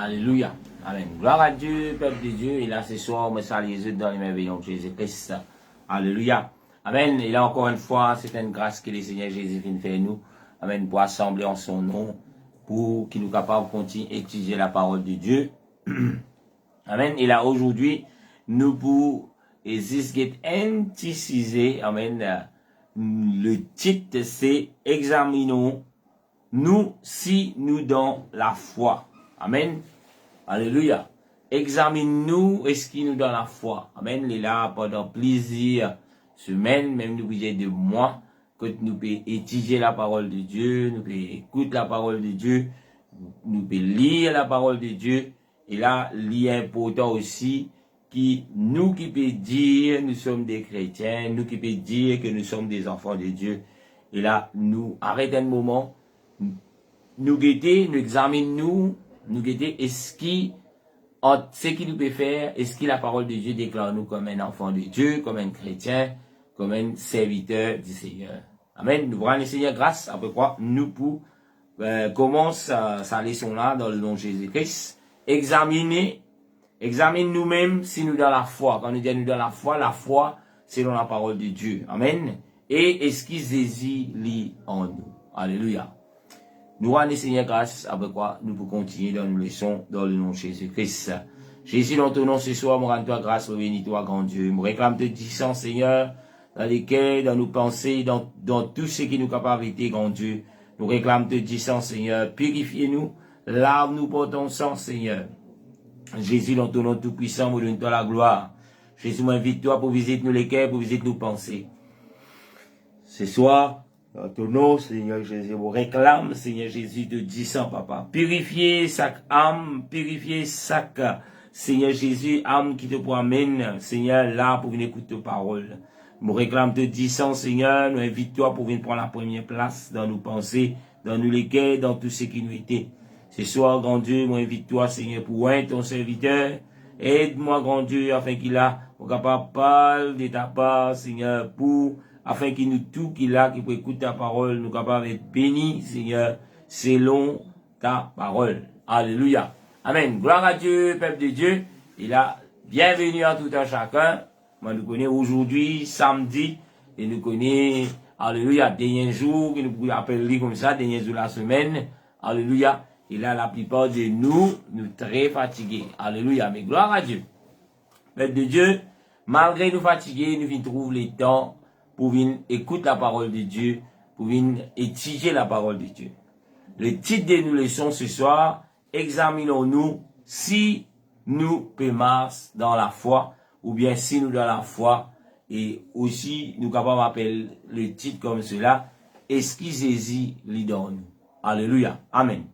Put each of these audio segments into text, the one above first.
Alléluia. Amen. Gloire à Dieu, peuple de Dieu. Et là, ce soir, on me salue les dans les merveilles de Jésus-Christ. Alléluia. Amen. Et là, encore une fois, c'est une grâce que le Seigneur Jésus vient faire nous. Amen. Pour assembler en son nom, pour qu'il nous capable de continuer à étudier la parole de Dieu. Amen. Et là, aujourd'hui, nous pour intitulé, amen. Le titre, c'est Examinons nous si nous dans la foi. Amen. Alléluia. Examine-nous, est-ce qu'il nous donne la foi. Amen. Il est là pendant plusieurs semaines, même nous plusieurs de mois, que nous pouvons étudier la parole de Dieu, nous pouvons écouter la parole de Dieu, nous pouvons lire la parole de Dieu. Et là, il est important aussi qui nous qui peut dire nous sommes des chrétiens, nous qui peut dire que nous sommes des enfants de Dieu. Et là, nous arrêtons un moment, nous guetter, nous examinons, nous guetter, ce qui nous peut faire, est-ce que la parole de Dieu déclare nous comme un enfant de Dieu, comme un chrétien, comme un serviteur du Seigneur. Amen. Nous voyons le Seigneur grâce, après quoi nous pour commence sa leçon là dans le nom de Jésus-Christ. Examine nous-mêmes si nous dans la foi. Quand nous disons nous dans la foi, c'est dans la parole de Dieu. Amen. Et est-ce qu'il Jésus lit en nous. Alléluia. Nous rendons le Seigneur grâce, après quoi nous pouvons continuer dans nos leçons dans le nom de Jésus-Christ. Jésus, dans ton nom ce soir, me rends toi grâce, bénis-toi, grand Dieu. Me réclame de 10 ans, Seigneur, dans les cœurs, dans nos pensées, dans tout ce qui nous capacité, grand Dieu. Nous réclame de 10 ans, Seigneur. Purifiez-nous, lave-nous pour ton sang, Seigneur. Jésus, dans ton nom tout-puissant, me donne-toi la gloire. Jésus, m'invite-toi pour visiter nous les cœurs, pour visiter nos pensées. Ce soir, dans ton nom, Seigneur Jésus, vous réclame, Seigneur Jésus, de 10 ans, papa. Purifiez chaque âme, purifiez chaque, Seigneur Jésus, âme qui te promène, Seigneur, là, pour venir écouter tes paroles. Nous réclame de 10 ans, Seigneur, nous invite-toi pour venir prendre la première place dans nos pensées, dans nos légués, dans tout ce qui nous était. Ce soir, grand Dieu, moi invite-toi, Seigneur, pour un ton serviteur. Aide-moi, grand Dieu, afin qu'il a, capable parler de ta part, Seigneur, afin qu'il nous tout qu'il a, qui peut écouter ta parole, nous capables d'être bénis, Seigneur, selon ta parole. Alléluia. Amen. Gloire à Dieu, peuple de Dieu. Et là, bienvenue à tout un chacun. Moi, nous connaissons aujourd'hui, samedi, et nous connaissons, alléluia, dernier jour, que nous pouvons appeler comme ça, dernier jour de la semaine. Alléluia. Et là, la plupart de nous très fatigués. Alléluia. Mais gloire à Dieu. Peuple de Dieu, malgré nous fatigués, nous venons trouver le temps pour venir écouter la parole de Dieu, pour venir étudier la parole de Dieu. Le titre de nos leçons ce soir, examinons-nous si nous peut marcher dans la foi, ou bien si nous dans la foi, et aussi nous capables d'appeler le titre comme cela, est-ce que Jésus lit dans nous. Alléluia. Amen.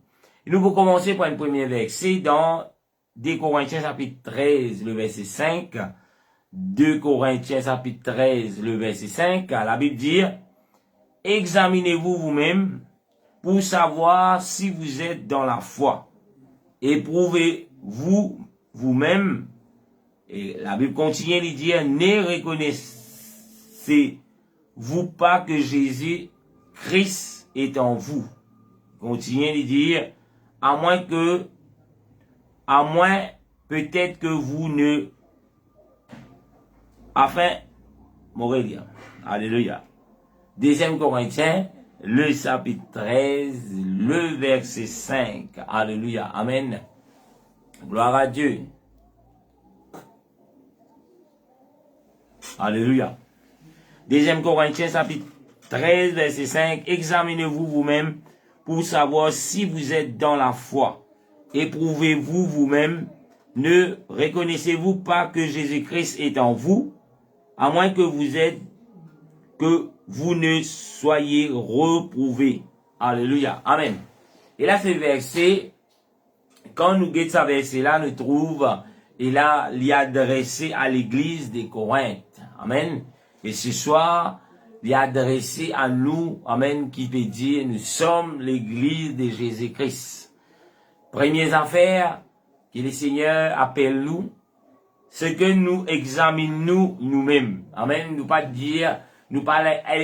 Et nous allons commencer par un premier verset dans 2 Corinthiens chapitre 13, le verset 5. 2 Corinthiens chapitre 13, le verset 5, la Bible dit, examinez-vous vous-même pour savoir si vous êtes dans la foi. Éprouvez-vous vous-même. Et la Bible continue de dire, ne reconnaissez-vous pas que Jésus-Christ est en vous. Continue de dire, à moins peut-être que vous ne Morelia. Alléluia. 2 Corinthiens, le chapitre 13, le verset 5. Alléluia. Amen. Gloire à Dieu. Alléluia. 2 Corinthiens, chapitre 13, verset 5. Examinez-vous vous-même pour savoir si vous êtes dans la foi. Éprouvez-vous vous-même. Ne reconnaissez-vous pas que Jésus-Christ est en vous? À moins que vous ne soyez reprouvés. Alléluia. Amen. Et là, ce verset, quand nous guettons ce verset-là, nous trouvons, et là, il est adressé à l'église de Corinthe. Amen. Et ce soir, il est adressé à nous, amen, qui peut dire, nous sommes l'église de Jésus-Christ. Première affaire, que le Seigneur appelle nous, ce que nous examinons nous-mêmes. Amen. Nous pas dire, nous pas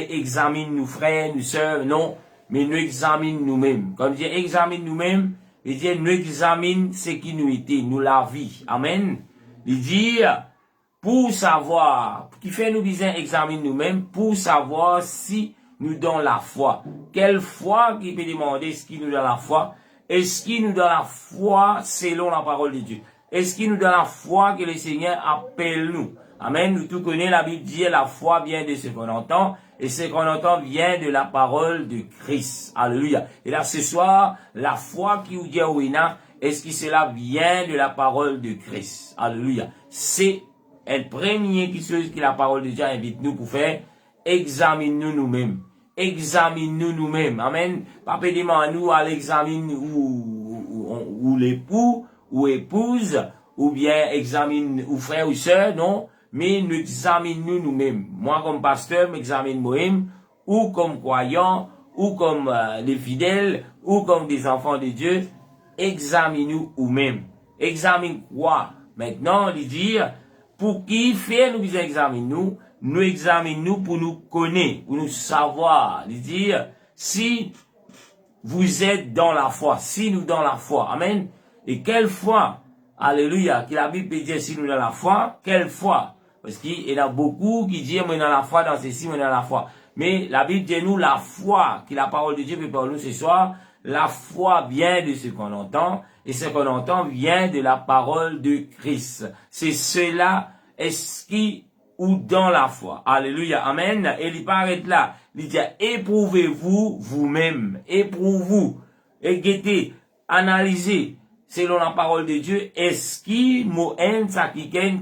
examiner nos frères, nos sœurs, non. Mais nous examinons nous-mêmes. Comme dire examine nous-mêmes, il dit, nous examine ce qui nous était, nous la vie. Amen. Il dit, pour savoir, qui fait nous besoin examiner nous-mêmes, pour savoir si nous donnons la foi. Quelle foi qui peut demander ce qui nous donne la foi? Est-ce qu'il nous donne la foi selon la parole de Dieu? Est-ce qu'il nous donne la foi que le Seigneur appelle nous? Amen. Nous tous connaissons la Bible dit la foi vient de ce qu'on entend et ce qu'on entend vient de la parole de Christ. Alléluia. Et là ce soir, la foi qui vous dit oui, est-ce que cela vient de la parole de Christ? Alléluia. C'est le premier chose que la parole de Dieu invite nous pour faire. Examine-nous nous-mêmes. Examine-nous nous-mêmes. Amen. Pas demander nous à l'examiner ou l'époux ou épouse ou bien examine ou frère ou sœur, non. Mais nous examine-nous nous-mêmes. Moi, comme pasteur, m'examine moi-même, ou comme croyant, ou comme des fidèles, ou comme des enfants de Dieu. Examine-nous nous-mêmes. Examine quoi? Maintenant, il dit, pour qui fait nous examine-nous? Nous examine-nous pour nous connaître, pour nous savoir. Il dit, si vous êtes dans la foi, si nous dans la foi. Amen. Et quelle foi? Alléluia. Que la Bible peut dire si nous dans la foi, quelle foi? Parce qu'il y en a beaucoup qui disent, moi dans la foi, dans ceci, moi dans la foi. Mais la Bible dit nous la foi, que la parole de Dieu peut pour nous ce soir. La foi vient de ce qu'on entend, et ce qu'on entend vient de la parole de Christ. C'est cela, est-ce qui, ou dans la foi. Alléluia. Amen. Et il paraît là. Il dit, éprouvez-vous vous-même. Éprouvez-vous. Et guettez, analysez, selon la parole de Dieu, est-ce qui,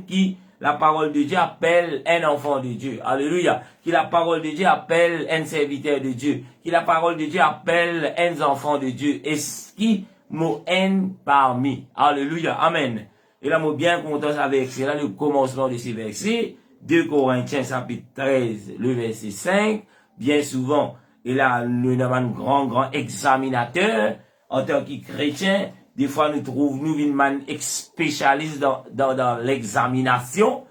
qui, la parole de Dieu appelle un enfant de Dieu. Alléluia. Qui la parole de Dieu appelle un serviteur de Dieu. Qui la parole de Dieu appelle un enfant de Dieu. Est-ce qui, parmi. Alléluia. Amen. Et là, moi, bien content avec cela, le commencement de ces versets. 2 Corinthiens chapitre 13, le verset 5, bien souvent, il a un grand examinateur, en tant que chrétien, des fois nous trouvons, nous, une man spécialiste dans l'examination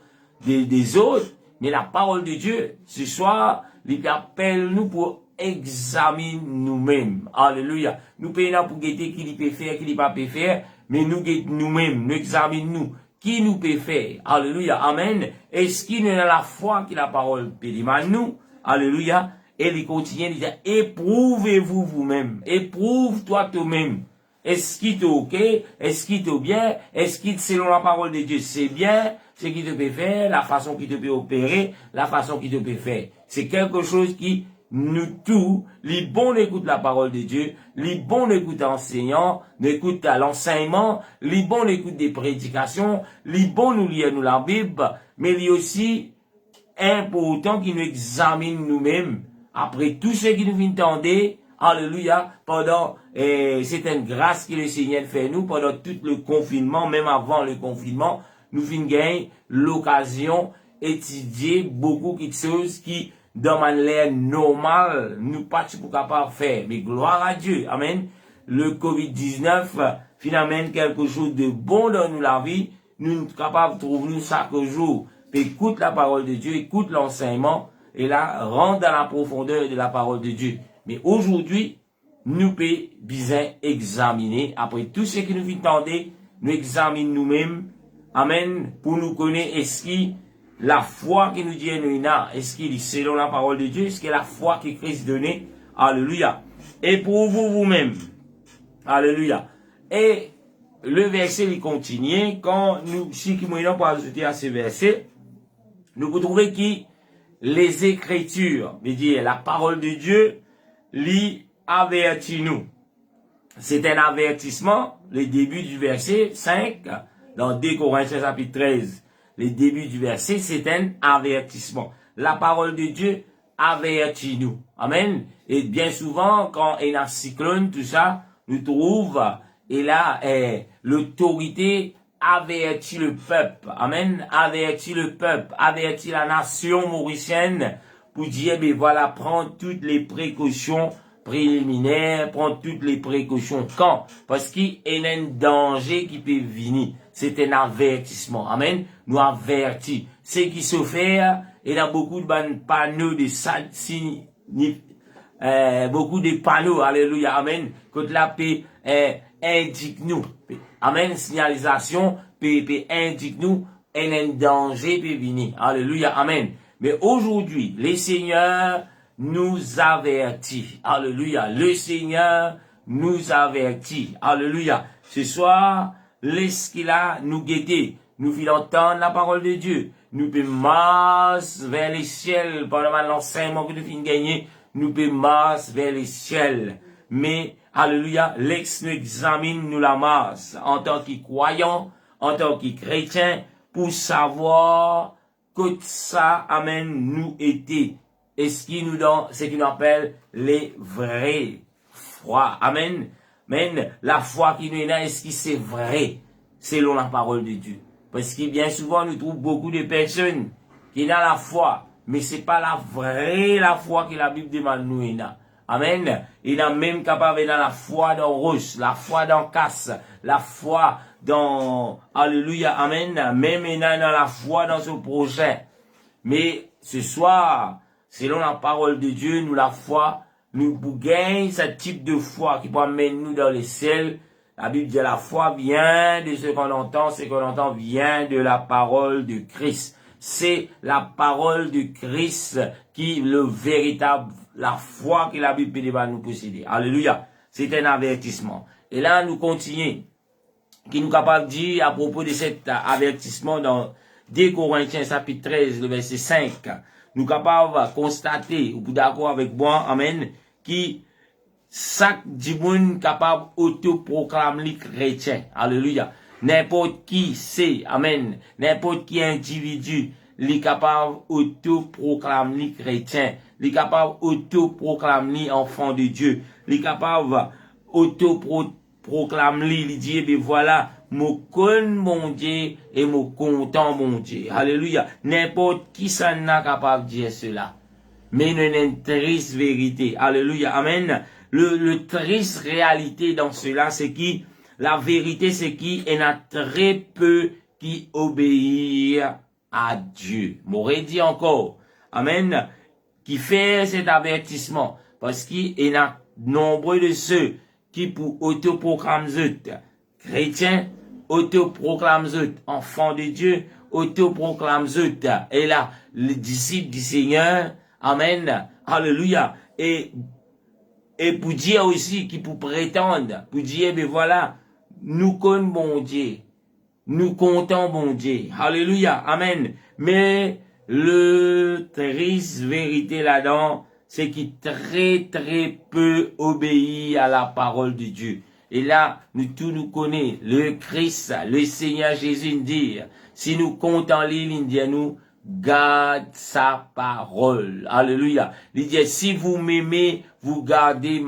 des autres, mais la parole de Dieu, ce soir, il appelle nous pour examiner nous-mêmes. Alléluia. Nous payons pour guetter qui peut faire, qui ne peut pas faire, mais nous guettons nous-mêmes, nous examinons nous. Qui nous peut faire? Alléluia. Amen. Est-ce qu'il y a la foi que la parole peut dire nous? Alléluia. Et il continue, il dit, éprouvez-vous vous-même. Éprouve-toi toi-même. Est-ce qu'il est ok? Est-ce qu'il est bien? Est-ce qu'il, selon la parole de Dieu, c'est bien? Ce qu'il te peut faire, la façon qu'il te peut opérer, la façon qu'il te peut faire. C'est quelque chose qui, nous tous, les bons écoutent la parole de Dieu, les bons écoutent l'enseignant, écoutent l'enseignement, les bons écoutent des prédications, les bons nous lisent nous la Bible, mais il est aussi important qu'ils nous examinent nous-mêmes, après tout ce qui nous vient tendre, alléluia, pendant, c'est une grâce que le Seigneur fait nous, pendant tout le confinement, même avant le confinement, nous venons gagner l'occasion d'étudier beaucoup de choses qui, dans manière normale, nous pas pour capable faire. Mais gloire à Dieu. Amen. Le COVID-19, finalement, quelque chose de bon dans nous la vie. Nous sommes capables de trouver nous chaque jour. Écoute la parole de Dieu, écoute l'enseignement, et là, rentre dans la profondeur de la parole de Dieu. Mais aujourd'hui, nous pouvons bien examiner, après tout ce que nous vient tendre, nous examinons nous-mêmes. Amen. Pour nous connaître, est-ce qu'il la foi qui nous dit est-ce qu'il est selon la parole de Dieu? Est-ce que la foi que Christ donnait? Alléluia. Et pour vous-même. Alléluia. Et le verset il continue. Quand nous, si nous pour ajouter à ce verset, nous pouvons trouver que les Écritures, dire la parole de Dieu, lui avertit nous. C'est un avertissement, le début du verset 5, dans 2 Corinthiens chapitre 13. Le début du verset, c'est un avertissement. La parole de Dieu avertit nous. Amen. Et bien souvent, quand il y a un cyclone, tout ça, nous trouvons, et là, l'autorité avertit le peuple. Amen. Avertit le peuple, avertit la nation mauricienne pour dire, ben voilà, prends toutes les précautions préliminaires, prends toutes les précautions. Quand? Parce qu'il y a un danger qui peut venir. C'est un avertissement. Amen. Nous avertit. Ce qui se fait, il y a beaucoup de panneaux de beaucoup de panneaux. Alléluia. Amen. Quand la paix, indique-nous. Amen, signalisation, indique-nous, un danger peut venir. Alléluia, amen. Mais aujourd'hui, le Seigneur nous avertit. Alléluia, le Seigneur nous avertit. Alléluia. Ce soir, laisse qu'il a nous guetter. Nous filons entendre la parole de Dieu. Nous pouvons marcher vers les ciels pendant l'enseignement que nous finissons de gagner. Nous pouvons marcher vers les ciels. Mais, alléluia, l'ex nous examine, nous la marche en tant que croyants, en tant que chrétiens, pour savoir que ça, amen, nous était. Et ce qui nous donne, ce qu'on appelle les vrais foi. Amen. Amen. La foi qui nous est là, est-ce que c'est vrai selon la parole de Dieu? Parce que bien souvent, nous trouvons beaucoup de personnes qui ont la foi, mais c'est pas la vraie la foi que la Bible demande nous est là. Amen. Il est même capable dans la foi dans Roche, la foi dans Casse, la foi dans, alléluia, amen, même dans la foi dans ce projet. Mais ce soir, selon la parole de Dieu, nous la foi, nous gagnons ce type de foi qui peut amener nous dans les ciels. La Bible dit la foi vient de ce qu'on entend vient de la parole de Christ. C'est la parole de Christ qui le véritable, la foi que la Bible va nous posséder. Alléluia. C'est un avertissement. Et là, nous continuons. Qui nous capable de dire à propos de cet avertissement dans 2 Corinthiens chapitre 13, le verset 5. Nous capables de constater, ou d'accord avec moi, amen, qui chaque monde capable autoproclamer chrétien. Alléluia. N'importe qui c'est, amen, n'importe qui individu, est capable autoproclamer chrétien, est capable autoproclamer enfant de Dieu, est capable autoproclamer, il dit, ben voilà, mon con mon Dieu et mon content mon Dieu. Alléluia. N'importe qui ça n'a capable de dire cela. Mais une triste vérité. Alléluia. Amen. Le triste réalité dans cela, c'est qui, la vérité, c'est qui, il y en a très peu qui obéissent à Dieu. M'aurait dit encore. Amen. Qui fait cet avertissement. Parce qu'il y en a nombreux de ceux qui pour autoproclamer chrétiens, autoproclame enfant de Dieu, autoproclame et là, les disciples du Seigneur, amen, alléluia, et pour dire aussi, qui pour prétendre, pour dire, ben voilà, nous connaissons bon Dieu, nous comptons bon Dieu, alléluia, amen, mais le triste vérité là-dedans, c'est qu'il très peu obéit à la parole de Dieu. Et là, nous connaissons, le Christ, le Seigneur Jésus nous dit, si nous comptons l'île, il dit à nous, garde sa parole. Alléluia. Il dit, si vous m'aimez, vous gardez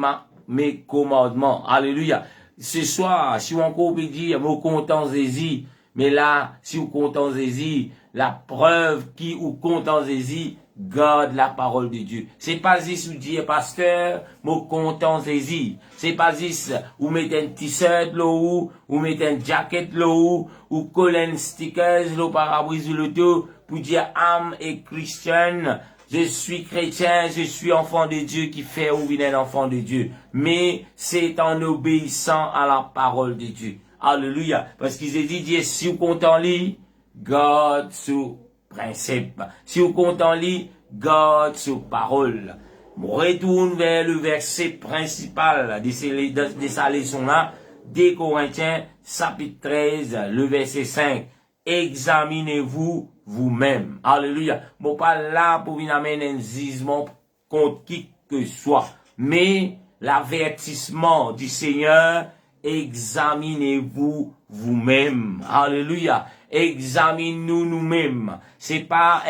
mes commandements. Alléluia. Ce soir, si on peut dire, vous comptons Jésus, mais là, si vous comptons Jésus, la preuve qui vous comptons Jésus, garde la parole de Dieu. C'est pas juste vous dire, pasteur, mon content Jésus. C'est pas juste vous mettez un t-shirt là ou mettez un jacket là ou coller un stickers là par abri sur le dos pour dire âme et Christian. Je suis chrétien, je suis enfant de Dieu qui fait ou un enfant de Dieu. Mais c'est en obéissant à la parole de Dieu. Alléluia. Parce qu'il s'est dit, si vous comptez en lui, garde sous principe. Si vous comptez en lui, garde sous parole. On retourne vers le verset principal de sa leçon-là, 2 Corinthiens, chapitre 13, le verset 5. Examinez-vous vous-même. Alléluia. Bon, pas là pour venir amener un jugement contre qui que soit. Mais l'avertissement du Seigneur, examinez-vous vous-même. Alléluia. Examine-nous nous-mêmes. C'est pas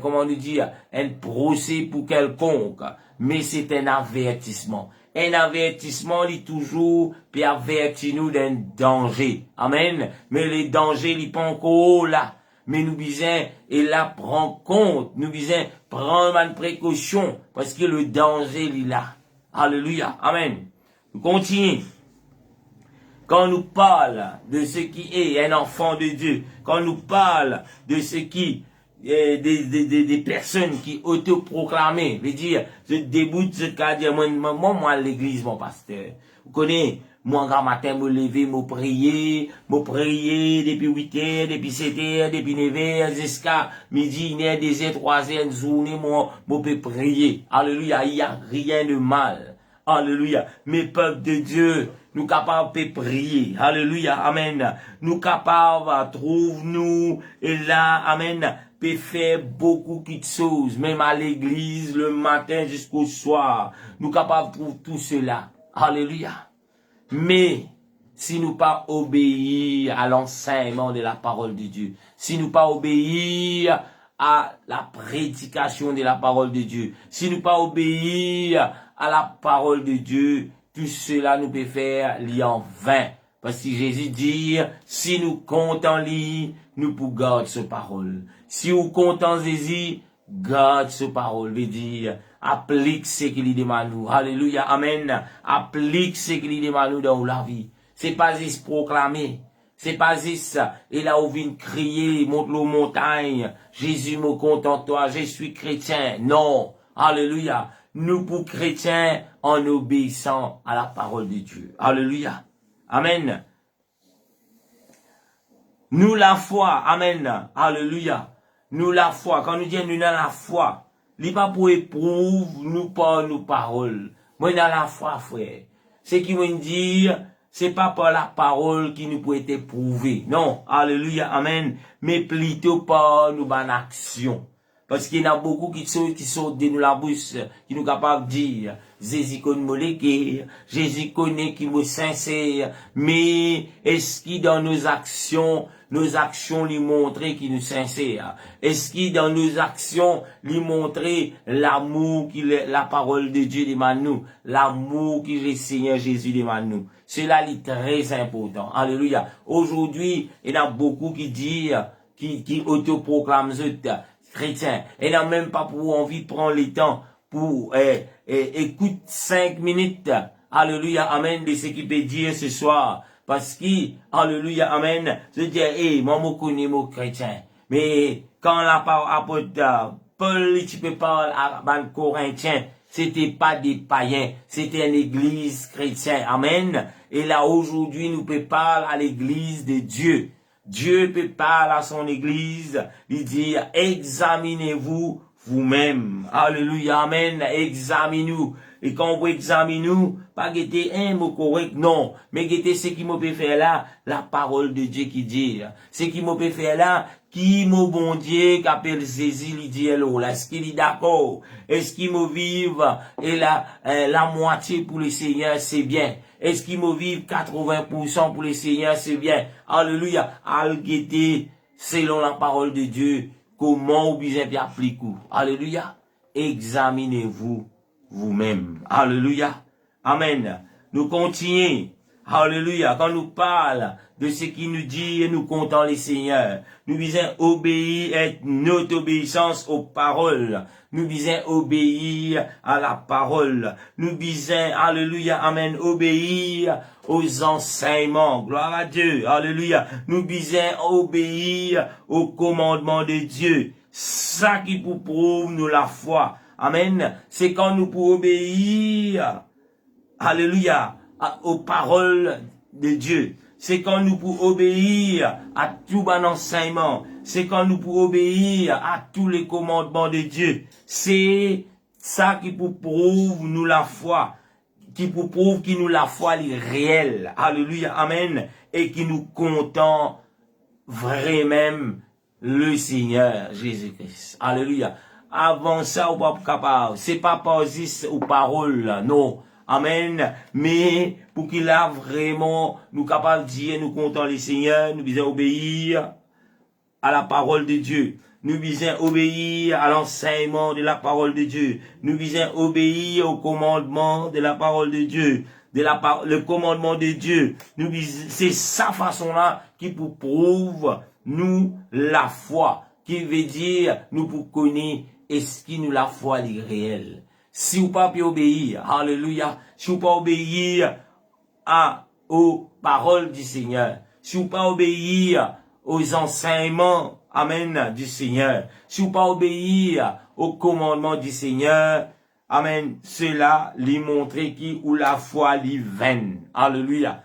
comment nous dire, un procès pour quelconque, mais c'est un avertissement. Un avertissement, il toujours, puis avertit nous d'un danger. Amen. Mais les dangers, ils pas encore là. Mais nous disons, et là, prend compte. Nous disons, prendre une précaution, parce que le danger, il est là. Alléluia. Amen. Nous continuons. Quand nous parle de ce qui est un enfant de Dieu, quand nous parle de ce qui est des personnes qui autoproclamées, veut dire, je déboute ce cas, dire, moi, à l'église, mon pasteur. Vous connaissez, Moi, grand matin, me lever, me prier depuis 8h, depuis 7h, depuis 9h, jusqu'à midi, 1h, 2h, 3h, une journée, moi, peux prier. Alléluia, il n'y a rien de mal. Alléluia. Mes peuples de Dieu, nous capables de prier. Alléluia. Amen. Nous capables, trouve-nous. Et là, amen, peut faire beaucoup de choses. Même à l'église, le matin jusqu'au soir. Nous capables de trouver tout cela. Alléluia. Mais, si nous pas obéir à l'enseignement de la parole de Dieu, si nous pas obéir à la prédication de la parole de Dieu, si nous pas obéir à la parole de Dieu, tout cela nous peut faire lier en vain. Parce que Jésus dit, si nous comptons lire, nous pouvons garder ce parole. Si nous comptons Jésus, garde ce parole, veut dire, applique ce qu'il demande nous. Alléluia, amen. Applique ce qu'il demande nous dans la vie. C'est pas juste proclamer. C'est pas juste, il a oublié de crier, monte la montagne. Jésus me contente toi, je suis chrétien. Non. Alléluia. Nous pour chrétiens en obéissant à la parole de Dieu. Alléluia. Amen. Nous la foi. Amen. Alléluia. Nous la foi. Quand nous disons nous dans la foi, il n'est pas pour éprouver nous par nos paroles. Moi dans la foi, frère. Ce qui veut dire, c'est pas par la parole qui nous peut être éprouvé. Non. Alléluia. Amen. Mais plutôt par nos bonnes actions. Parce qu'il y en a beaucoup qui sortent de nous la bouche, qui nous capables de dire, Jésus connaît mon légué, Jésus connaît qui me sincère, mais est-ce qu'il dans nos actions lui montrer qu'il nous sincère? Est-ce qu'il dans nos actions lui montrer l'amour la parole de Dieu demande nous, l'amour que le Seigneur Jésus demande nous? Cela est très important. Alléluia. Aujourd'hui, il y en a beaucoup qui disent, qui autoproclament chrétien. Elle n'a même pas pour envie de prendre le temps pour écoute 5 minutes. Alléluia, amen, de ce qu'il peut dire ce soir. Parce que, alléluia, amen, je dis, moi, je connais mon chrétien. Mais quand la parole Paul, tu peux parler à les Corinthiens, c'était pas des païens, c'était une église chrétienne. Amen. Et là, aujourd'hui, nous pouvons parler à l'église de Dieu. Dieu peut parler à son église, il dit, examinez-vous vous-même. Alléluia, amen, examinez-nous. Et quand on examine nous, pas guetter un mot correct, non. Mais guetter ce qui me peut faire là, la parole de Dieu qui dit. Ce qui me peut faire là, qui mon bon Dieu qui appelle Jésus, il dit hello, là, est-ce qu'il est d'accord? Est-ce qu'il me vive, et la moitié pour le Seigneur, c'est bien. Est-ce qu'il me vive 80% pour le Seigneur, c'est bien. Alléluia. Al guetter, selon la parole de Dieu, comment vous bien appliquer. Alléluia. Examinez-vous vous-même. Alléluia. Amen. Nous continuons. Alléluia. Quand nous parlons de ce qu'il nous dit et nous comptons les seigneurs, nous visons obéir et notre obéissance aux paroles. Nous visons obéir à la parole. Nous visons, alléluia, amen, obéir aux enseignements. Gloire à Dieu. Alléluia. Nous visons obéir aux commandements de Dieu. Ça qui vous prouve nous la foi. Amen. C'est quand nous pouvons obéir, alléluia, aux paroles de Dieu. C'est quand nous pouvons obéir à tout bon enseignement. C'est quand nous pouvons obéir à tous les commandements de Dieu. C'est ça qui vous prouve nous la foi. Qui vous prouve que nous la foi est réelle. Alléluia, amen. Et qui nous comptons vraiment le Seigneur Jésus-Christ. Alléluia. Avant ça, on pas capable. C'est pas par juste aux paroles, non. Amen. Mais pour qu'il a vraiment nous capable de dire, nous comptons les seigneurs, nous visons obéir à la parole de Dieu. Nous visons obéir à l'enseignement de la parole de Dieu. Nous visons obéir au commandement de la parole de Dieu. Le commandement de Dieu. C'est sa façon-là qui vous prouve nous la foi. Qui veut dire, nous pour connaître est-ce que nous la foi est réelle. Si vous pas obéir, alléluia, si vous pas obéir aux paroles du Seigneur, si vous pas obéir aux enseignements, amen, du Seigneur, si vous pas obéir aux commandements du Seigneur, amen, cela lui montrer qui ou la foi lui vaine. Alléluia.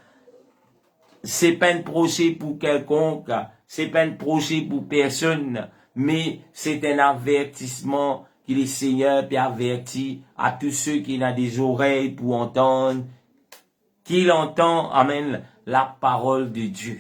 C'est pas un procès pour quelconque, c'est pas un procès pour personne, mais c'est un avertissement que le Seigneur peut avertir à tous ceux qui ont des oreilles pour entendre, qu'il entend, amen, la parole de Dieu.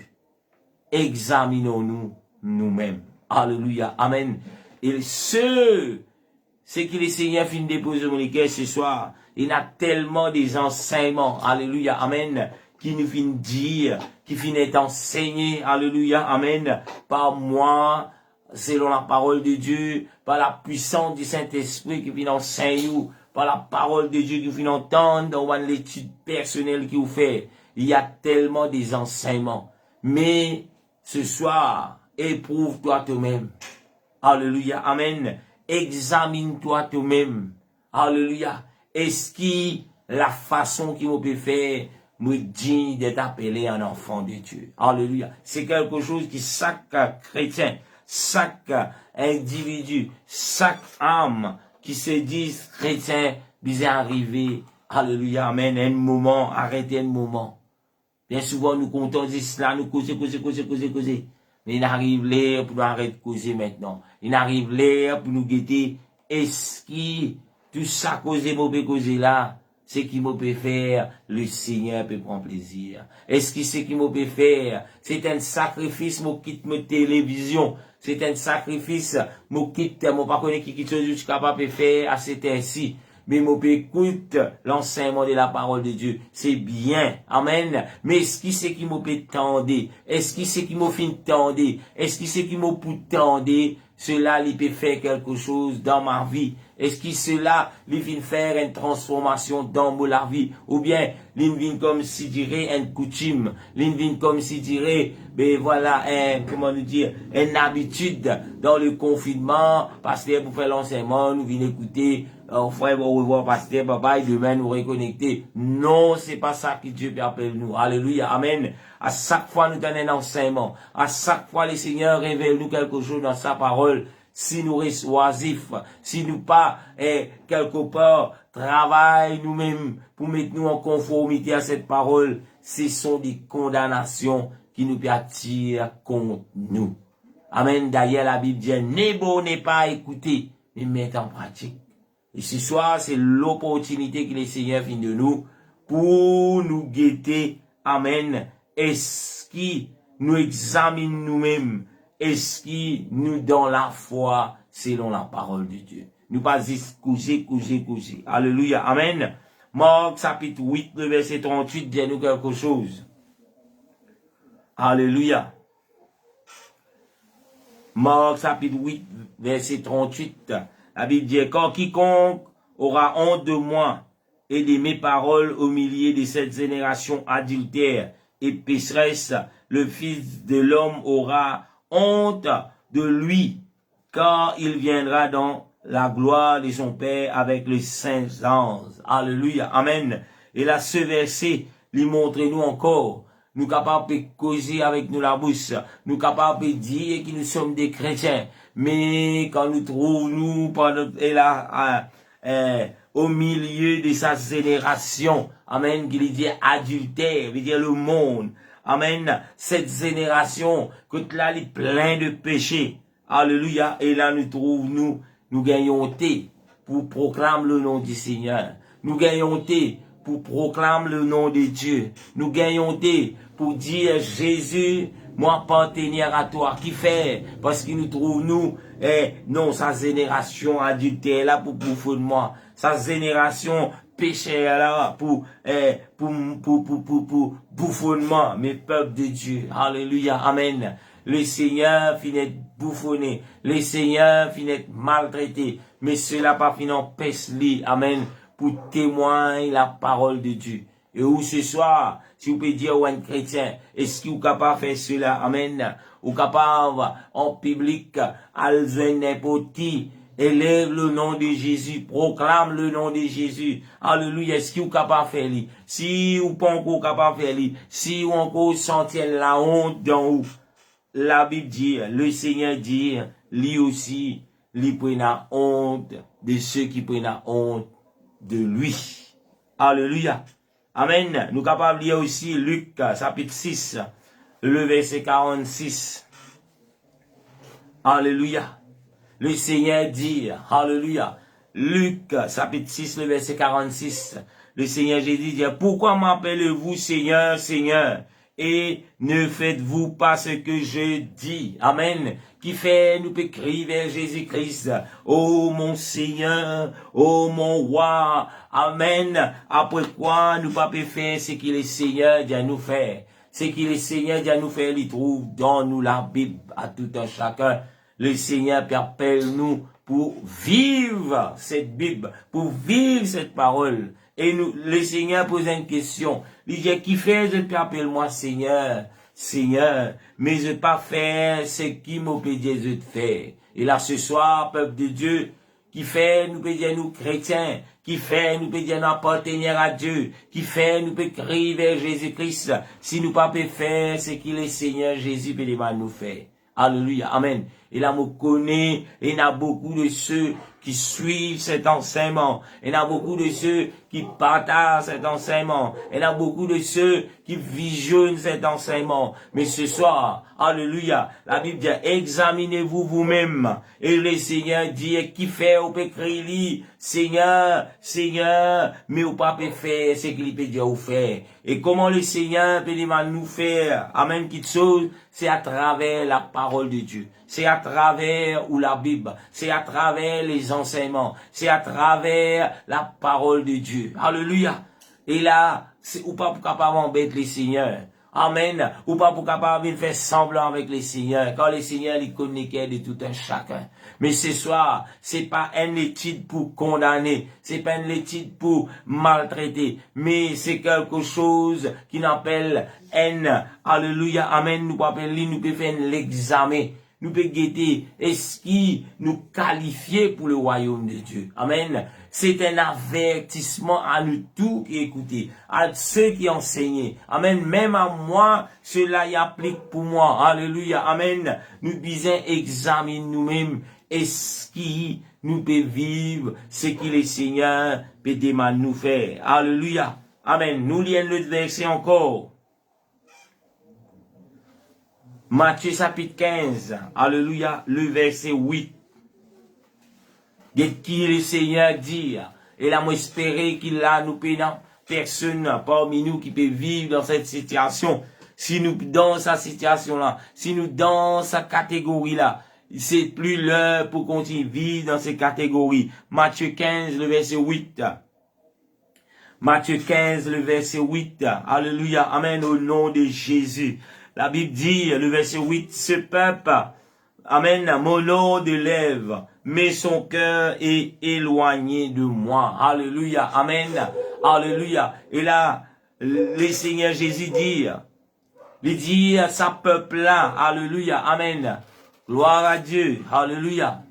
Examinons-nous nous-mêmes. Alléluia. Amen. Et c'est que le Seigneur finit de déposer mon cœur ce soir. Il y a tellement des enseignements. Alléluia. Amen. Qui nous finit dire, qui finit enseigner. Alléluia. Amen. Par moi, selon la parole de Dieu, par la puissance du Saint-Esprit qui vient enseigner, par la parole de Dieu qui vient entendre dans l'étude personnelle qu'il vous fait. Il y a tellement des enseignements. Mais, ce soir, éprouve-toi toi-même. Alléluia. Amen. Examine-toi toi-même. Alléluia. Est-ce que la façon qu'il me faire me dit d'être appelé un enfant de Dieu? Alléluia. C'est quelque chose qui chaque chrétien, chaque individu, chaque âme qui se dit chrétien, bien arrivé. Alléluia. Amen. Un moment, arrêtez un moment. Bien souvent, nous comptons cela, nous causer. Mais il arrive l'air pour nous arrêter de causer maintenant. Il arrive l'air pour nous guetter. Est-ce que tout ça causer là, c'est qui me peut faire, le Seigneur peut prendre plaisir. Est-ce que c'est qui me peut faire? C'est un sacrifice, moi quitte ma télévision. C'est un sacrifice, moi quitte, moi pas connaître qui chose je suis capable de faire à cet ainsi. Mais mon écoute l'enseignement de la parole de Dieu. C'est bien. Amen. Mais est-ce qui c'est qui m'a peut tendre? Est-ce qui c'est qui m'a fin tendre? Est-ce qui c'est qui m'a pour tendre? Cela, il peut faire quelque chose dans ma vie. Est-ce que cela, il vient faire une transformation dans ma vie? Ou bien, il vient comme si dirait une coutume. Il vient comme si dirait, ben voilà, comment nous dire, une habitude dans le confinement. Pasteur, pour faire l'enseignement, nous venons écouter, frère, au revoir, pasteur, papa, et demain nous reconnecter. Non, c'est pas ça que Dieu appelle nous. Alléluia. Amen. À chaque fois, nous donnons un enseignement. À chaque fois, le Seigneur révèle nous quelque chose dans sa parole. Si nous restons oisifs, si nous pas, quelque part, travaillons nous-mêmes pour mettre nous en conformité à cette parole, ce sont des condamnations qui nous attirent contre nous. Amen. D'ailleurs, la Bible dit, n'est beau, n'est pas écouter, mais mettre en pratique. Et ce soir, c'est l'opportunité que le Seigneur vient de nous pour nous guetter. Amen. Est-ce qu'il nous examine nous-mêmes? Est-ce qu'il nous donne la foi selon la parole de Dieu? Nous pas juste coucher. Alléluia. Amen. Marc chapitre 8, le verset 38 dit nous quelque chose. Alléluia. Marc chapitre 8, verset 38. La Bible dit, quand quiconque aura honte de moi et de mes paroles au milieu de cette génération adultère et pécheresse, le Fils de l'homme aura honte de lui, car il viendra dans la gloire de son Père avec les saints anges. Alléluia. Amen. Et là, ce verset, lui montre-nous encore, nous capables de causer avec nous la bouche, nous capables de dire que nous sommes des chrétiens, mais quand nous trouvons, nous, au milieu de sa génération, amen, qu'il dit adultère, veut dire le monde, amen, cette génération, que là, il est plein de péchés, alléluia, et là, nous trouvons, nous gagnons thé pour proclamer le nom du Seigneur, nous gagnons thé pour proclamer le nom de Dieu, nous gagnons thé pour dire Jésus, moi appartenir à toi, qui fait, parce qu'il nous trouve nous, non, sa génération adultère là pour bouffonnement, sa génération pécheur là pour bouffonnement, mes peuples de Dieu, alléluia, amen. Le Seigneur finit bouffonné, le Seigneur finit maltraité, mais cela pas finit pèse-li, amen, pour témoigner la parole de Dieu. Et où ce soir, si vous pouvez dire à un chrétien, est-ce que vous êtes capable de faire cela? Amen. Ou capable, en public, à n'importe qui, élève le nom de Jésus, proclame le nom de Jésus. Alléluia. Est-ce que vous êtes capable de faire lui? Si vous n'êtes pas encore capable de faire lui, si vous encore sentez la honte dans vous, la Bible dit, le Seigneur dit, lui aussi, lui prend la honte de ceux qui prennent la honte de lui. Alléluia. Amen. Nous capables de lire aussi Luc, chapitre 6, le verset 46. Alléluia. Le Seigneur dit, alléluia. Luc, chapitre 6, le verset 46. Le Seigneur Jésus dit, pourquoi m'appelez-vous Seigneur, Seigneur, et ne faites-vous pas ce que je dis? Amen. Qui fait, nous peut crier vers Jésus-Christ. Oh mon Seigneur, oh mon roi. Amen. Après quoi, nous pas peut faire ce qu'il est Seigneur dit à nous faire. Ce qu'il est Seigneur dit à nous faire, il trouve dans nous la Bible à tout un chacun. Le Seigneur appelle nous pour vivre cette Bible, pour vivre cette parole. Et nous, le Seigneur pose une question. Il dit, qui fait, je peux appeler moi Seigneur, Seigneur, mais je ne pas faire ce qui m'obédie de faire. Et là, ce soir, peuple de Dieu, qui fait, nous peut dire nous chrétiens, qui fait, nous peut dire nous appartenir à Dieu, qui fait, nous peut crier vers Jésus-Christ, si nous pas peut faire ce qu'il est Seigneur Jésus peut nous faire. Alléluia, amen. Et là, on connaît, et il y a beaucoup de ceux qui suivent cet enseignement. Il y a beaucoup de ceux qui partagent cet enseignement. Il y a beaucoup de ceux qui visionnent cet enseignement. Mais ce soir, alléluia, la Bible dit, examinez-vous vous-même. Et le Seigneur dit, qui fait au pécrit, Seigneur, Seigneur, mais au pas peut faire ce qu'il peut dire au faire. Et comment le Seigneur peut nous faire, amen, quelque chose, c'est à travers la parole de Dieu. C'est à travers ou la Bible, c'est à travers les enseignements, c'est à travers la parole de Dieu. Alléluia. Et là, c'est ou pas pour capable embêter les seigneurs. Amen. Ou pas pour capable de faire semblant avec les seigneurs. Quand les seigneurs les connaissaient de tout un chacun. Mais ce soir, c'est pas une étude pour condamner. C'est pas une étude pour maltraiter. Mais c'est quelque chose qui appelle haine. Alléluia. Amen. Nous pouvons nous pouvons faire l'examen. Nous pouvons guetter, est-ce qui nous qualifier pour le royaume de Dieu? Amen. C'est un avertissement à nous tous qui écoutez, à ceux qui enseignent. Amen. Même à moi, cela y applique pour moi. Alléluia. Amen. Nous devons examiner nous-mêmes, est-ce qui nous peut vivre ce que le Seigneur peut nous faire. Alléluia. Amen. Nous lisons le verset encore. Matthieu chapitre 15, alléluia, le verset 8. Qui le Seigneur dit, et là, moi espérer qu'il a nous pénant, personne parmi nous qui peut vivre dans cette situation. Si nous, dans sa situation-là, si nous, dans sa catégorie-là, c'est plus l'heure pour continuer à vivre dans ces catégories. Matthieu 15, le verset 8. Matthieu 15, le verset 8. Alléluia, amen, au nom de Jésus. La Bible dit, le verset 8, ce peuple, amen, mon nom de lèvres, mais son cœur est éloigné de moi. Alléluia, amen, alléluia. Et là, le Seigneur Jésus dit, il dit à sa peuple-là, alléluia, amen, gloire à Dieu, alléluia.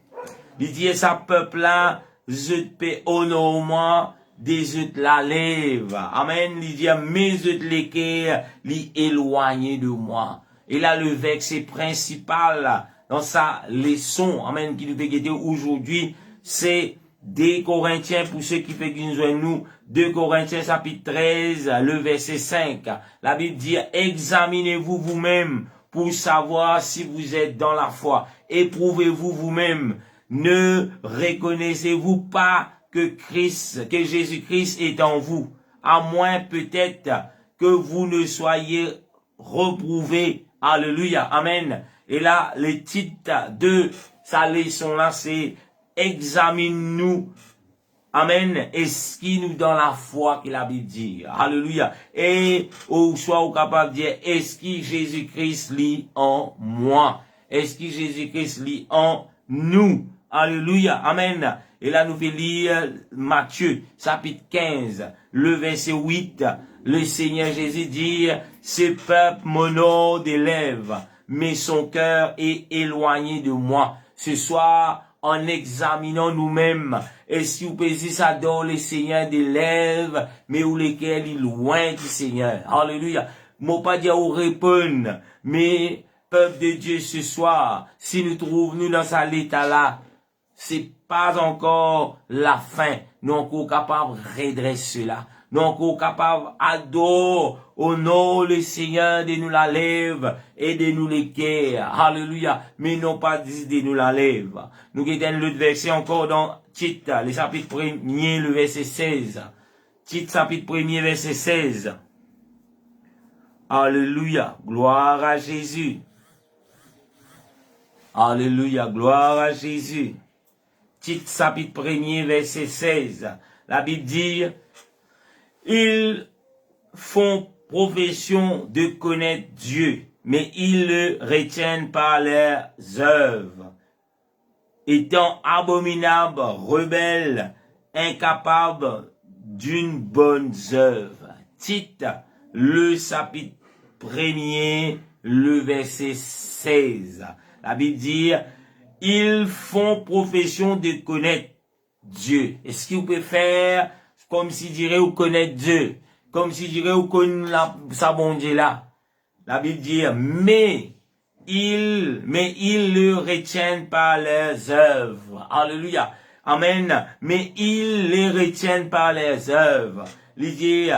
Il dit à sa peuple-là, je te honore moi, des autres la lève. Amen. Il dit, mes autres l'équerre, li éloigné de moi. Et là, le verset principal dans sa leçon, amen, qui nous fait guetter aujourd'hui, c'est 2 Corinthiens, pour ceux qui fait nous, 2 Corinthiens chapitre 13, le verset 5. La Bible dit, examinez-vous vous-même pour savoir si vous êtes dans la foi. Éprouvez-vous vous-même. Ne reconnaissez-vous pas que Jésus-Christ est en vous, à moins peut-être que vous ne soyez reprouvés. Alléluia, amen. Et là, le titre de sa leçon là, c'est examine-nous. Amen. Est-ce qu'il nous dans la foi qu'il a dit? Alléluia. Et ou soit au capable de dire, est-ce que Jésus-Christ lit en moi? Est-ce que Jésus-Christ lit en nous? Alléluia. Amen. Et là, nous faisons lire Matthieu, chapitre 15, le verset 8. Le Seigneur Jésus dit, ce peuple m'honore des lèvres, mais son cœur est éloigné de moi. Ce soir, en examinant nous-mêmes, est-ce que vous pouvez dire ça dans le Seigneur des lèvres, mais où lesquels il est loin du Seigneur. Alléluia. Moi pas dire ou répondre, mais peuple de Dieu ce soir, si nous trouvons nous dans cet état-là, c'est pas encore la fin. nous encore capables de redresser cela. Nous encore capables d'adorer au nom le Seigneur de nous la lève et de nous l'équerre. Alléluia. Mais non pas de nous la lève. Nous guettons le verset encore dans Tite, le chapitre 1er, le verset 16. Tite, chapitre 1er, verset 16. Alléluia. Gloire à Jésus. Alléluia. Gloire à Jésus. Tite, chapitre 1er, verset 16. La Bible dit, ils font profession de connaître Dieu, mais ils le retiennent par leurs œuvres. Étant abominables, rebelles, incapables d'une bonne œuvre. Tite, le chapitre 1er, le verset 16. La Bible dit, ils font profession de connaître Dieu. Est-ce qu'ils peuvent faire comme si dirait ou connaître Dieu, comme si dirait ou connaître sa bon Dieu là. La Bible dit, mais ils le retiennent par leurs œuvres. Alléluia. Amen. Mais ils les retiennent par leurs œuvres. Il dit,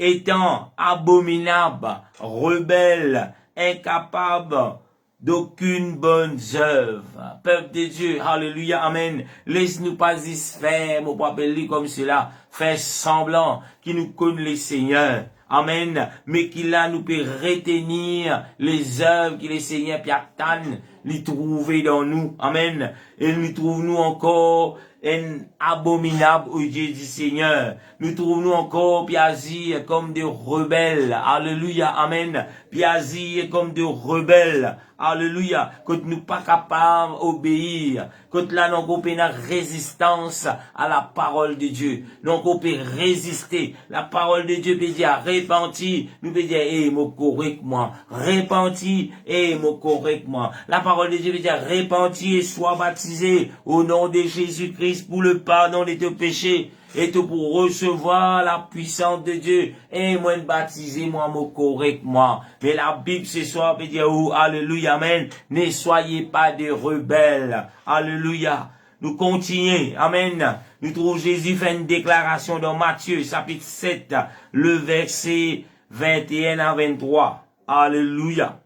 étant abominables, rebelles, incapables d'aucune bonne œuvre. Peuple de Dieu, alléluia, amen. Laisse-nous pas distraire, mon papa, comme cela, faire semblant qu'il nous connaît le Seigneur. Amen. Mais qu'il a nous peut retenir les œuvres que le Seigneur peut attendre, les trouver dans nous. Amen. Et nous trouvons encore un abominable au Dieu du Seigneur. Nous trouvons encore Piazir comme des rebelles. Alléluia. Amen. Piazir comme des rebelles. Alléluia. Quand nous pas capables d'obéir. Quand là, nous avons une résistance à la parole de Dieu. Nous avons résister. La parole de Dieu peut dire, repenti. Nous peut dire, moi, correct-moi. Repenti, moi, correct-moi. La parole de Dieu peut dire, repenti et sois baptisé au nom de Jésus-Christ pour le pardon de tes péchés. Et tout pour recevoir la puissance de Dieu. Et moi, baptiser moi, correct-moi. Mais la Bible ce soir peut dire, oh, alléluia, amen. Ne soyez pas des rebelles. Alléluia. Nous continuons. Amen. Nous trouvons Jésus fait une déclaration dans Matthieu, chapitre 7, le verset 21 à 23. Alléluia.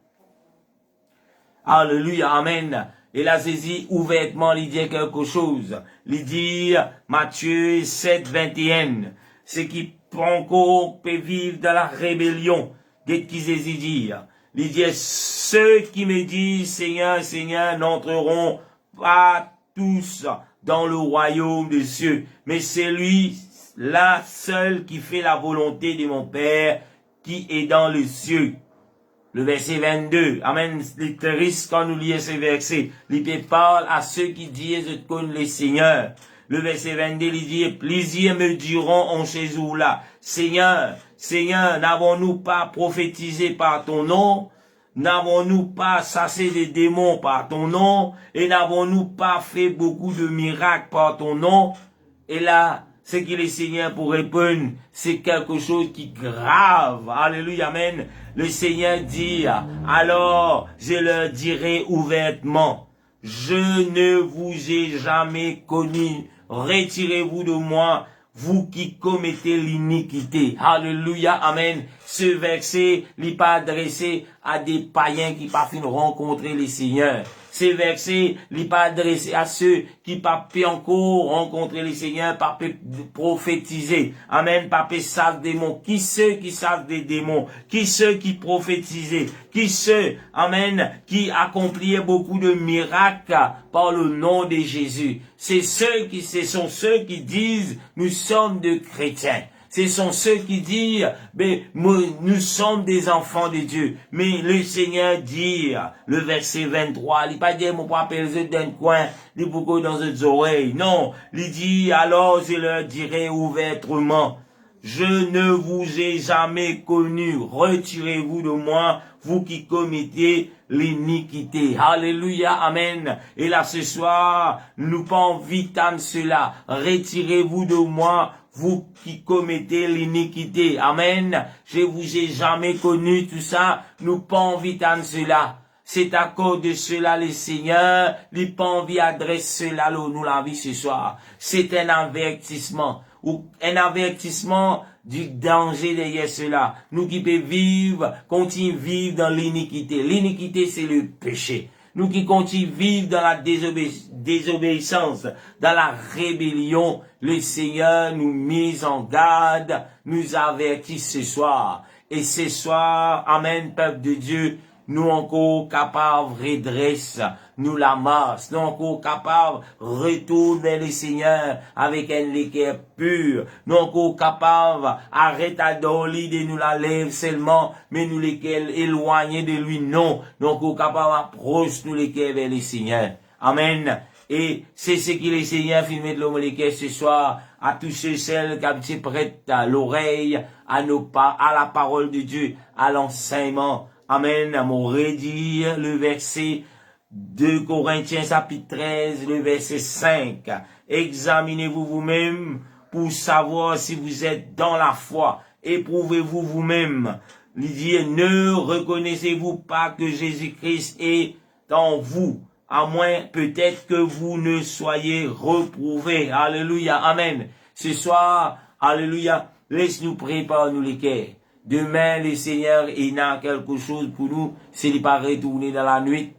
Alléluia. Amen. Et là, Jésus, ouvertement, il dit quelque chose. Il dit, Matthieu 7, 21, ce qui encore peut vivre dans la rébellion. Qu'est-ce qu'il Jésus dit? Il dit, ceux qui me disent, Seigneur, Seigneur, n'entreront pas tous dans le royaume des cieux, mais c'est lui, là, seul qui fait la volonté de mon Père qui est dans les cieux. Le verset 22, amen, les risques quand nous lisons ce verset, il parle à ceux qui disent, je connais le Seigneur. Le verset 22, il dit, plusieurs me diront en chez vous là, Seigneur, Seigneur, n'avons-nous pas prophétisé par ton nom? N'avons-nous pas chassé des démons par ton nom? Et n'avons-nous pas fait beaucoup de miracles par ton nom? Et là, ce que le Seigneur pour répondre, c'est quelque chose qui est grave. Alléluia, amen. Le Seigneur dit, alors je leur dirai ouvertement, je ne vous ai jamais connu. Retirez-vous de moi, vous qui commettez l'iniquité. Alléluia, amen. Ce verset n'est pas adressé à des païens qui pas fin rencontrer le Seigneur. Ces versets n'est pas adressé à ceux qui pas pu encore rencontrer le Seigneur, pas pu prophétiser. Amen, pas pu savent des démons. Qui ceux qui savent des démons? Qui ceux qui prophétisaient? Qui ceux, amen, qui accomplisaient beaucoup de miracles par le nom de Jésus? Ce sont ceux qui disent, nous sommes des chrétiens. Ce sont ceux qui disent, nous sommes des enfants de Dieu. Mais le Seigneur dit, le verset 23, il pas dit, mon papa, ils d'un coin, il beaucoup dans les oreilles. Non, il dit, alors je leur dirai ouvertement, je ne vous ai jamais connu. Retirez-vous de moi, vous qui commettez l'iniquité. Alléluia, amen. Et là, ce soir, nous pas envie de cela. Retirez-vous de moi, vous qui commettez l'iniquité. Amen. Je vous ai jamais connu tout ça. Nous pas envie de cela. C'est à cause de cela, le Seigneur, les pas envie adresse cela, nous la vie ce soir. C'est un avertissement, ou un avertissement du danger derrière cela. Nous qui pouvons vivre, continuer à vivre dans l'iniquité. L'iniquité, c'est le péché. Nous qui continuons à vivre dans la désobéissance, dans la rébellion, le Seigneur nous mise en garde, nous avertit ce soir. Et ce soir, amen, peuple de Dieu, nous encore capables redresse, nous la masse, nous encore capables retourner vers le Seigneur avec un cœur pur, nous encore capables arrête à dormir de nous la lève seulement, mais nous lesquels éloignés de lui, non, nous encore capables approcher nous lesquels vers le Seigneur. Amen. Et c'est ce que le Seigneur filmé de l'homme lesquels ce soir, à tous ceux celles qui sont prêtes à l'oreille, à la parole de Dieu, à l'enseignement. Amen. Mon redire le verset 2 Corinthiens chapitre 13, le verset 5. Examinez-vous vous-même pour savoir si vous êtes dans la foi. Éprouvez-vous vous-même. Il dit, ne reconnaissez-vous pas que Jésus-Christ est en vous, à moins peut-être que vous ne soyez reprouvés. Alléluia. Amen. Ce soir, alléluia, laisse-nous préparer nous les cœurs. Demain, le Seigneur, il a quelque chose pour nous, s'il n'est pas retourné dans la nuit.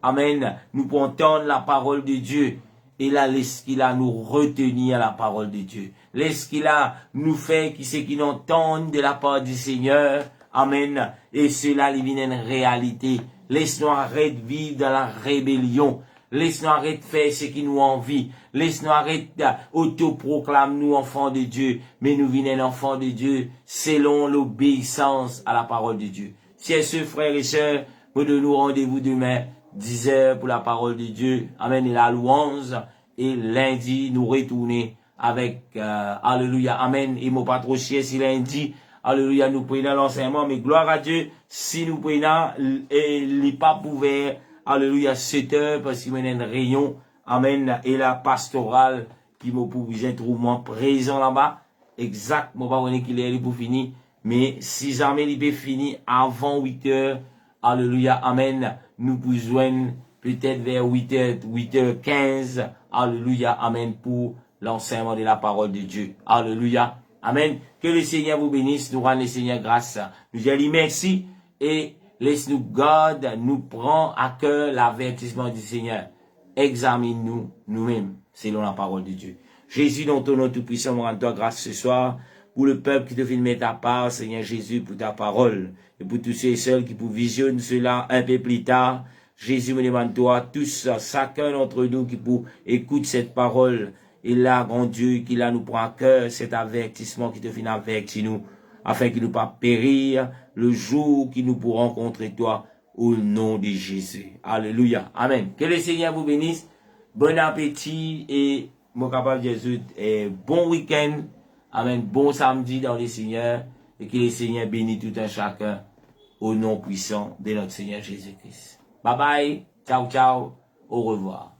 Amen. Nous pouvons entendre la parole de Dieu. Et là, laisse qu'il a nous retenir la parole de Dieu. Laisse qu'il a nous fait qui c'est qui nous entendent de la part du Seigneur. Amen. Et cela, il vient en réalité. Laisse-nous arrêter de vivre dans la rébellion. Laisse-nous arrêter de faire ce qui nous envie. Laisse-nous arrêter d'autoproclamer nous enfants de Dieu. Mais nous venons enfants de Dieu selon l'obéissance à la parole de Dieu. Chers frères et sœurs, nous donnons rendez-vous demain, 10 heures pour la parole de Dieu. Amen. Et la louange. Et lundi, nous retourner avec, alléluia, amen. Et mon patron chier si lundi, alléluia, nous prenons l'enseignement. Mais gloire à Dieu, si nous prenons, et les pas ouverts, alléluia, 7 heures, parce qu'il y a une réunion, amen, et la pastorale, qui m'a pour vous être présent là-bas, exactement, pas on qu'il est pour finir, mais si jamais il peut finir avant 8 heures, alléluia, amen, nous pouvons peut-être vers 8 heures, 8h15, alléluia, amen, pour l'enseignement de la parole de Dieu, alléluia, amen, que le Seigneur vous bénisse, nous rende le Seigneur grâce, nous disons merci, et laisse-nous garde, nous prend à cœur l'avertissement du Seigneur. Examine-nous nous-mêmes, selon la parole de Dieu. Jésus, dans ton nom tout-puissant, nous rendons grâce ce soir pour le peuple qui te fait mettre à part, Seigneur Jésus, pour ta parole. Et pour tous ceux et celles qui pour visionner cela un peu plus tard, Jésus me demande toi, tous, chacun d'entre nous qui pour écoute cette parole, et là, grand Dieu, qui là nous prend à cœur cet avertissement qui te fait avertir nous, afin qu'il ne pas périr le jour qui nous pourrons rencontrer toi au nom de Jésus. Alléluia. Amen. Que le Seigneur vous bénisse. Bon appétit et mon capable Jésus et bon week-end. Amen. Bon samedi dans le Seigneur et que le Seigneur bénisse tout un chacun au nom puissant de notre Seigneur Jésus-Christ. Bye bye. Ciao, ciao. Au revoir.